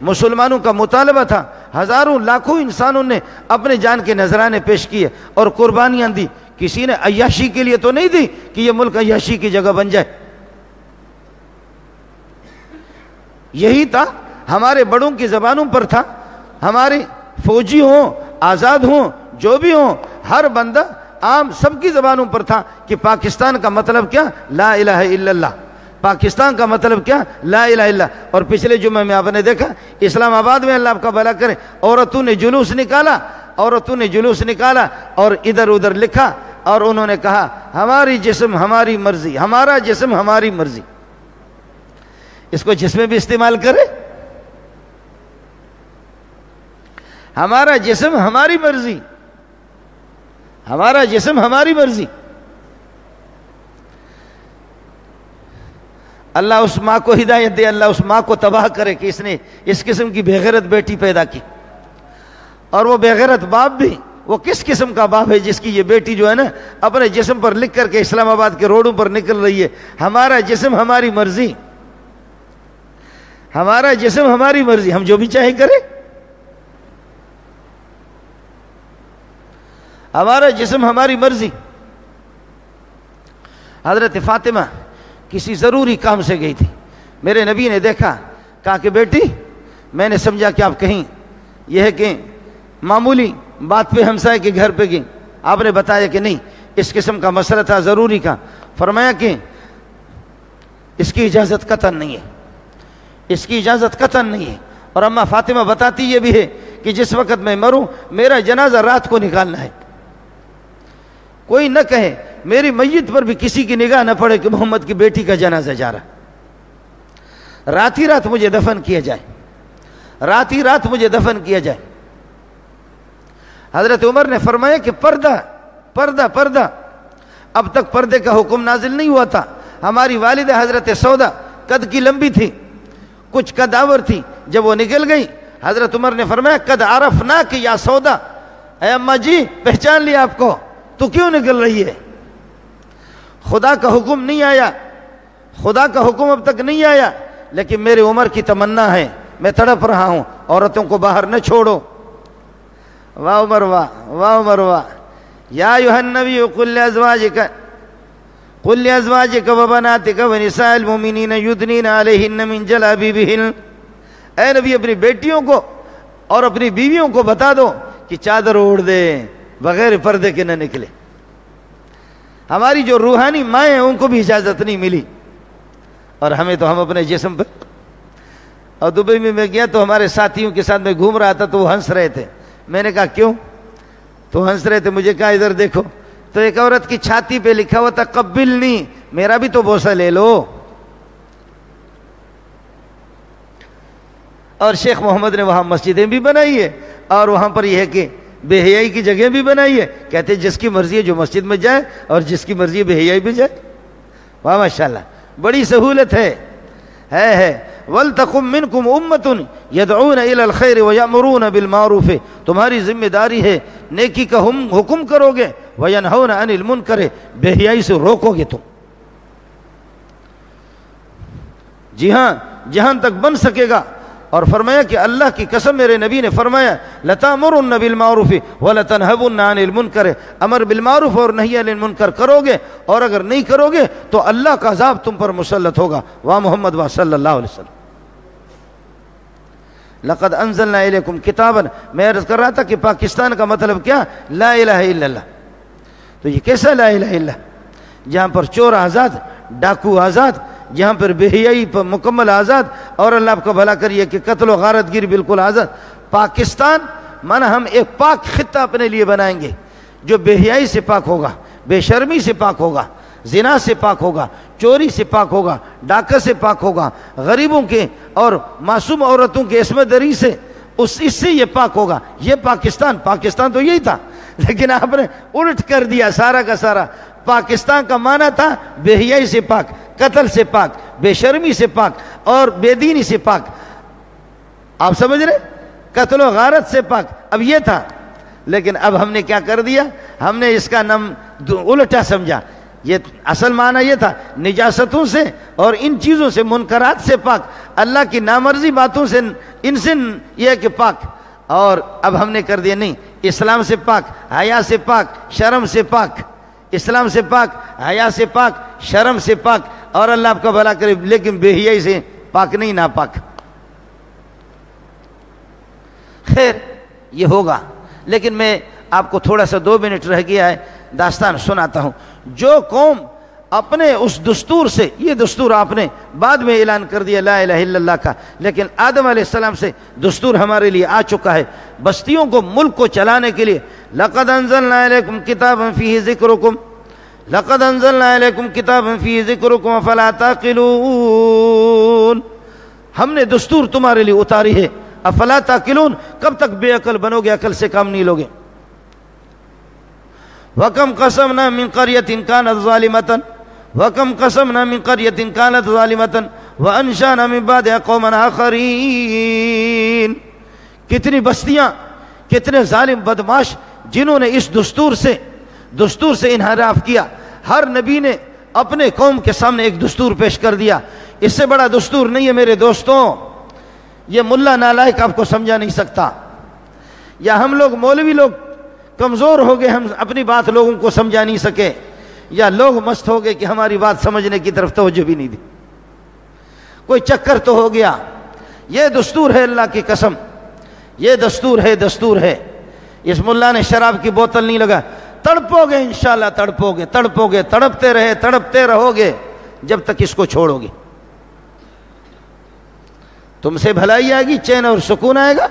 مسلمانوں کا مطالبہ تھا، ہزاروں لاکھوں انسانوں نے اپنے جان کے نذرانے پیش کیے اور قربانیاں دی. کسی نے عیاشی کے لیے تو نہیں دی کہ یہ ملک عیاشی کی جگہ بن جائے. یہی تھا، ہمارے بڑوں کی زبانوں پر تھا. ہمارے فوجی ہوں، آزاد ہوں، جو بھی ہوں، ہر بندہ عام سب کی زبانوں پر تھا کہ پاکستان کا مطلب کیا؟ لا الہ الا اللہ. پاکستان کا مطلب کیا؟ لا الہ الا اللہ. اور پچھلے جمعے میں آپ نے دیکھا اسلام آباد میں، اللہ آپ کا بھلا کرے، عورتوں نے جلوس نکالا اور ادھر ادھر لکھا اور انہوں نے کہا ہماری جسم ہماری مرضی، ہمارا جسم ہماری مرضی. اس کو جس میں بھی استعمال کرے، ہمارا جسم ہماری مرضی، ہمارا جسم ہماری مرضی. اللہ اس ماں کو ہدایت دے، اللہ اس ماں کو تباہ کرے کہ اس نے اس قسم کی بے غیرت بیٹی پیدا کی. اور وہ بے غیرت باپ بھی، وہ کس قسم کا باپ ہے جس کی یہ بیٹی جو ہے نا اپنے جسم پر لکھ کر کے اسلام آباد کے روڈوں پر نکل رہی ہے، ہمارا جسم ہماری مرضی، ہمارا جسم ہماری مرضی، ہم جو بھی چاہے کریں، ہمارا جسم ہماری مرضی. حضرت فاطمہ کسی ضروری کام سے گئی تھی، میرے نبی نے دیکھا، کہا کہ بیٹی میں نے سمجھا کہ آپ کہیں یہ ہے کہ معمولی بات پہ ہمسائے کے گھر پہ گئی. آپ نے بتایا کہ نہیں، اس قسم کا مسئلہ تھا ضروری کا. فرمایا کہ اس کی اجازت قطعاً نہیں ہے، اس کی اجازت قطعاً نہیں ہے. اور اماں فاطمہ بتاتی یہ بھی ہے کہ جس وقت میں مروں میرا جنازہ رات کو نکالنا ہے. کوئی نہ کہے، میری میت پر بھی کسی کی نگاہ نہ پڑے کہ محمد کی بیٹی کا جنازہ جا رہا، رات ہی رات مجھے دفن کیا جائے، رات ہی رات مجھے دفن کیا جائے. حضرت عمر نے فرمایا کہ پردہ پردہ پردہ. اب تک پردے کا حکم نازل نہیں ہوا تھا. ہماری والدہ حضرت سودا قد کی لمبی تھی، کچھ قد آور تھی. جب وہ نکل گئی حضرت عمر نے فرمایا قد عرفناک یا سودا، اے اماں جی پہچان لیا آپ کو، تو کیوں نکل رہی ہے؟ خدا کا حکم نہیں آیا، خدا کا حکم اب تک نہیں آیا، لیکن میرے عمر کی تمنا ہے، میں تڑپ رہا ہوں، عورتوں کو باہر نہ چھوڑو. واہ عمر واہ، واہ عمر واہ. یا ایھا النبی قل لازواجک وبناتک ونساء المؤمنین یدنین علیہن من جلابیبہن. اے نبی اپنی بیٹیوں کو اور اپنی بیویوں کو بتا دو کہ چادر اوڑھ دے، بغیر پردے کے نہ نکلے. ہماری جو روحانی مائیں ہیں ان کو بھی اجازت نہیں ملی، اور ہمیں تو ہم اپنے جسم پر. اور دبئی میں گیا تو ہمارے ساتھیوں کے ساتھ میں گھوم رہا تھا تو وہ ہنس رہے تھے. میں نے کہا کیوں؟ تو ہنس رہے تھے. مجھے کہا ادھر دیکھو، تو ایک عورت کی چھاتی پہ لکھا ہوا تھا قبلنی، میرا بھی تو بوسہ لے لو. اور شیخ محمد نے وہاں مسجدیں بھی بنائی ہے، اور وہاں پر یہ ہے کہ بے حیائی کی جگہ بھی بنائی ہے. کہتے جس کی مرضی ہے جو مسجد میں جائے، اور جس کی مرضی ہے بے حیائی بھی جائے. واہ ماشاءاللہ، بڑی سہولت ہے. وَلْتَقُمْ مِنْكُمْ أُمَّةٌ يَدْعُونَ إِلَى الْخَيْرِ وَيَأْمُرُونَ بِالْمَعْرُوفِ. تمہاری ذمہ داری ہے نیکی کا حکم کرو گے، وَيَنْهَوْنَ عَنِ الْمُنْكَرِ، بے حیائی سے روکو گے تم. جی ہاں، جہاں تک بن سکے گا. اور فرمایا کہ اللہ کی قسم میرے نبی نے فرمایا لَتَأْمُرُنَّ بِالْمَعْرُوفِ وَلَتَنْهَوُنَّ عَنِ الْمُنْكَرِ. امر بالمعروف اور نہی عن المنکر کرو گے، اور اگر نہیں کرو گے تو اللہ کا عذاب تم پر مسلط ہوگا. واہ محمد واہ صلی اللہ علیہ وسلم. لقد انزلنا الیکم کتابا. میں عرض کر رہا تھا کہ پاکستان کا مطلب کیا؟ لا الہ الا اللہ. تو یہ کیسا لا الہ الا اللہ؟ جہاں پر چور آزاد، ڈاکو آزاد، جہاں پر بے حیائی پر مکمل آزاد، اور اللہ آپ کو بھلا کریے کہ قتل و غارت گیری بالکل آزاد. پاکستان مانا ہم ایک پاک خطہ اپنے لیے بنائیں گے جو بے حیائی سے پاک ہوگا، بے شرمی سے پاک ہوگا، زنا سے پاک ہوگا، چوری سے پاک ہوگا، ڈاکہ سے پاک ہوگا، غریبوں کے اور معصوم عورتوں کے عصمت دری سے اس سے یہ پاک ہوگا. یہ پاکستان تو یہی تھا، لیکن آپ نے الٹ کر دیا سارا کا سارا. پاکستان کا معنی تھا بے حیائی سے پاک، قتل سے پاک، بے شرمی سے پاک، اور بے دینی سے پاک. آپ سمجھ رہے؟ قتل و غارت سے پاک. اب یہ تھا، لیکن اب ہم نے کیا کر دیا؟ ہم نے اس کا نام الٹا سمجھا. یہ اصل معنی یہ تھا نجاستوں سے اور ان چیزوں سے، منکرات سے پاک، اللہ کی نامرضی باتوں سے، ان سے یہ کہ پاک. اور اب ہم نے کر دیا نہیں، اسلام سے پاک، حیا سے پاک، شرم سے پاک، اسلام سے پاک، حیا سے پاک، شرم سے پاک، اور اللہ آپ کا بھلا کرے، لیکن بے حیائی سے پاک نہیں، ناپاک. خیر یہ ہوگا، لیکن میں آپ کو تھوڑا سا 2 منٹ رہ گیا ہے داستان سناتا ہوں. جو قوم اپنے اس دستور سے، یہ دستور آپ نے بعد میں اعلان کر دیا لا الہ الا اللہ کا، لیکن آدم علیہ السلام سے دستور ہمارے لیے آ چکا ہے بستیوں کو، ملک کو چلانے کے لیے. لقد انزلنا الیکم کتابا فیہ ذکرکم، لقد انزلنا الیکم کتابا فیہ ذکرکم افلا تعقلون. ہم نے دستور تمہارے لیے اتاری ہے، افلا تعقلون، کب تک بے عقل بنو گے، عقل سے کام نہیں لوگے. وَكَمْ قَسَمْنَا مِنْ قَرْيَةٍ كَانَتْ ظَالِمَةً وَكَمْ قَسَمْنَا مِنْ قَرْيَةٍ كَانَتْ ظَالِمَةً وَأَنشَأْنَا مِنْ بَعْدِهَا قَوْمًا آخَرِينَ. کتنی بستیاں، کتنے ظالم بدماش جنہوں نے اس دستور سے انحراف کیا. ہر نبی نے اپنے قوم کے سامنے ایک دستور پیش کر دیا. اس سے بڑا دستور نہیں ہے میرے دوستوں. یہ ملا نالائق آپ کو سمجھا نہیں سکتا، یا ہم لوگ مولوی لوگ کمزور ہو گئے، ہم اپنی بات لوگوں کو سمجھا نہیں سکے، یا لوگ مست ہو گئے کہ ہماری بات سمجھنے کی طرف توجہ بھی نہیں دی. کوئی چکر تو ہو گیا. یہ دستور ہے اللہ کی قسم، یہ دستور ہے. اس ملا نے شراب کی بوتل نہیں لگا، تڑپو گے انشاءاللہ، تڑپو گے، تڑپتے رہو گے جب تک اس کو چھوڑو گے. تم سے بھلائی آئے گی، چین اور سکون آئے گا.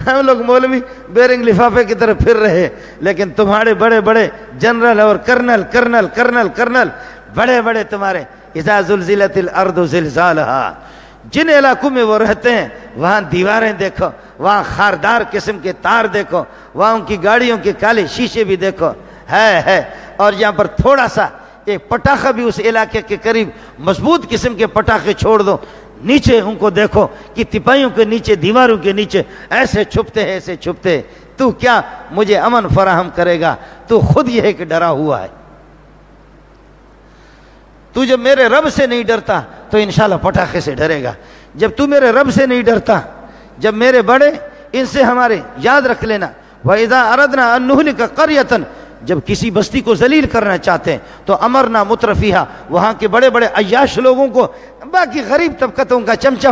ہم لوگ مولوی بیرنگ لفافے کی طرف پھر رہے، لیکن تمہارے بڑے بڑے جنرل اور کرنل بڑے بڑے تمہارے اذا زلزلت الارض زلزالها، جن علاقوں میں وہ رہتے ہیں وہاں دیواریں دیکھو، وہاں خاردار قسم کے تار دیکھو، وہاں ان کی گاڑیوں کے کالے شیشے بھی دیکھو ہے. اور یہاں پر تھوڑا سا ایک پٹاخہ بھی اس علاقے کے قریب مضبوط قسم کے پٹاخے چھوڑ دو، نیچے ان کو دیکھو کہ تپائیوں کے نیچے، دیواروں کے نیچے ایسے چھپتے. تو کیا مجھے امن فراہم کرے گا؟ تو خود یہ ہے کہ ڈرا ہوا ہے. تو جب میرے رب سے نہیں ڈرتا تو انشاءاللہ پٹاخے سے ڈرے گا. جب تو میرے رب سے نہیں ڈرتا، جب میرے بڑے، ان سے ہمارے یاد رکھ لینا. وَإِذَا أَرَدْنَا أَن نُهْلِكَ قَرْيَةً، جب کسی بستی کو ذلیل کرنا چاہتے ہیں تو امرنا مترفیہا، وہاں کے بڑے بڑے عیاش لوگوں کو، باقی غریب طبقہ تو ان کا چمچہ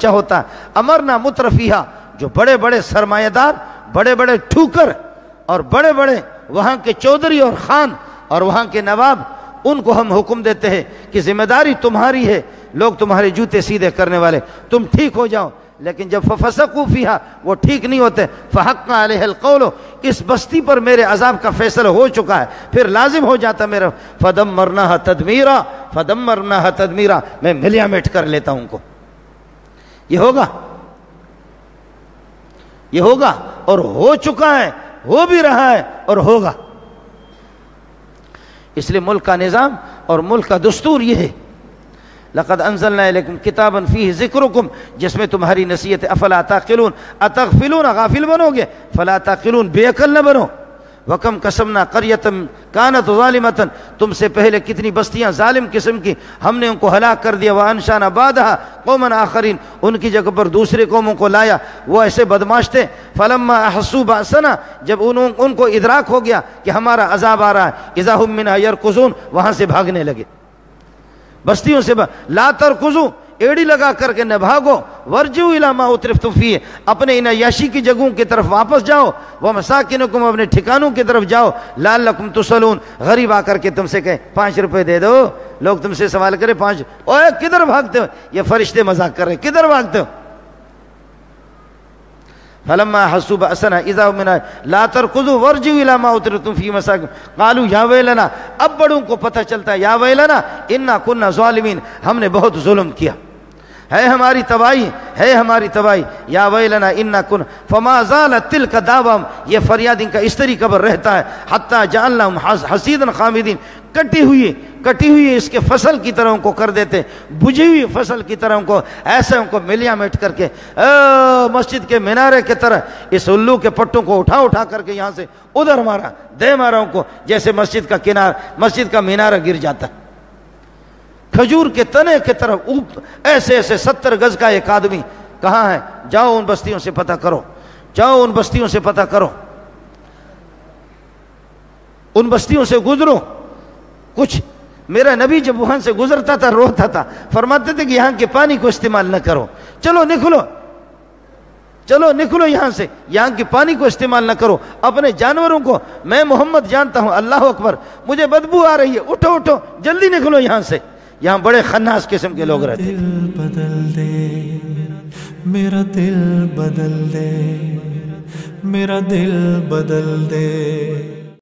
ہوتا ہے، امرنا مترفیہا، جو بڑے بڑے سرمایہ دار، بڑے بڑے ٹھوکر اور بڑے بڑے وہاں کے چودھری اور خان اور وہاں کے نواب، ان کو ہم حکم دیتے ہیں کہ ذمہ داری تمہاری ہے، لوگ تمہارے جوتے سیدھے کرنے والے، تم ٹھیک ہو جاؤ. لیکن جب ففسقوا فیہا، وہ ٹھیک نہیں ہوتے، فحق علیہ القول، اس بستی پر میرے عذاب کا فیصلہ ہو چکا ہے، پھر لازم ہو جاتا میرا. فدمرناها تدمیرا، میں ملیا میٹ کر لیتا ہوں ان کو. یہ ہوگا اور ہو چکا ہے، ہو بھی رہا ہے اور ہوگا. اس لیے ملک کا نظام اور ملک کا دستور یہ ہے. لقد انزلنا الیکم کتابا فیہ ذکرکم، جس میں تمہاری نصیحت. افلا تعقلون، اتغفلون، غافل بنو گے. فلا تعقلون، بے عقل نہ بنو. وکم قسمنا قریۃ کانت ظالمۃ، تم سے پہلے کتنی بستیاں ظالم قسم کی ہم نے ان کو ہلاک کر دیا. وانشانا بعدها قوما آخرین، ان کی جگہ پر دوسرے قوموں کو لایا، وہ ایسے بدماش تھے. فلما احسوا باسنا، جب ان کو ادراک ہو گیا کہ ہمارا عذاب آ رہا ہے، اذا هم منها يركضون، وہاں سے بھاگنے لگے. بستیوں سے لا ترکضوا، ایڑی لگا کر کے نہ بھاگو. ورجعوا الی ما اترفتم فیہ، اپنے ان عیاشی کی جگہوں کی طرف واپس جاؤ. ومساکنکم، اپنے ٹھکانوں کی طرف جاؤ. لعلکم تصلون، غریب آ کر کے تم سے کہے 5 روپے دے دو، لوگ تم سے سوال کرے 5، اوے کدھر بھاگتے ہو؟ یہ فرشتے مذاق کر رہے، کدھر بھاگتے ہو؟ فلما حسوا بأسنا اذا منا لا تركضوا وارجعوا الى ما اترفتم فيه مساكن قالوا یا ویلنا، اب بڑوں کو پتہ چلتا ہے، یا ویلنا انا كنا ظالمین، ہم نے بہت ظلم کیا، ہے ہماری تباہی. یا ویلنا انا كنا فما زالت تلك دعواهم، یہ فریاد ان کا اس طرح قبر رہتا ہے. حتى جعلناهم حصيدا خامدين، کٹی ہوئی اس کے فصل کی طرح ان کو کر دیتے، بجھی ہوئی فصل کی طرح ان کو ایسے ان کو ملیاں میٹ کر کے مسجد کے مینارے کی طرح اس الو کے پٹوں کو اٹھا کر کے یہاں سے ادھر مارا، دے مارا ان کو، جیسے مسجد کا مینارہ گر جاتا ہے۔ کھجور کے تنے کی طرف ایسے 70 گز کا ایک آدمی کہاں ہے؟ جاؤ ان بستیوں سے پتہ کرو، جاؤ ان بستیوں سے پتہ کرو، ان بستیوں سے گزرو۔ کچھ میرا نبی جب وہاں سے گزرتا تھا روتا تھا، فرماتے تھے کہ یہاں کے پانی کو استعمال نہ کرو، چلو نکلو یہاں سے، یہاں کے پانی کو استعمال نہ کرو، اپنے جانوروں کو، میں محمد جانتا ہوں، اللہ اکبر، مجھے بدبو آ رہی ہے، اٹھو جلدی نکلو یہاں سے۔ یہاں بڑے خناس قسم کے لوگ رہتے تھے۔ بدل دے میرا دل بدل دے، میرا دل بدل دے،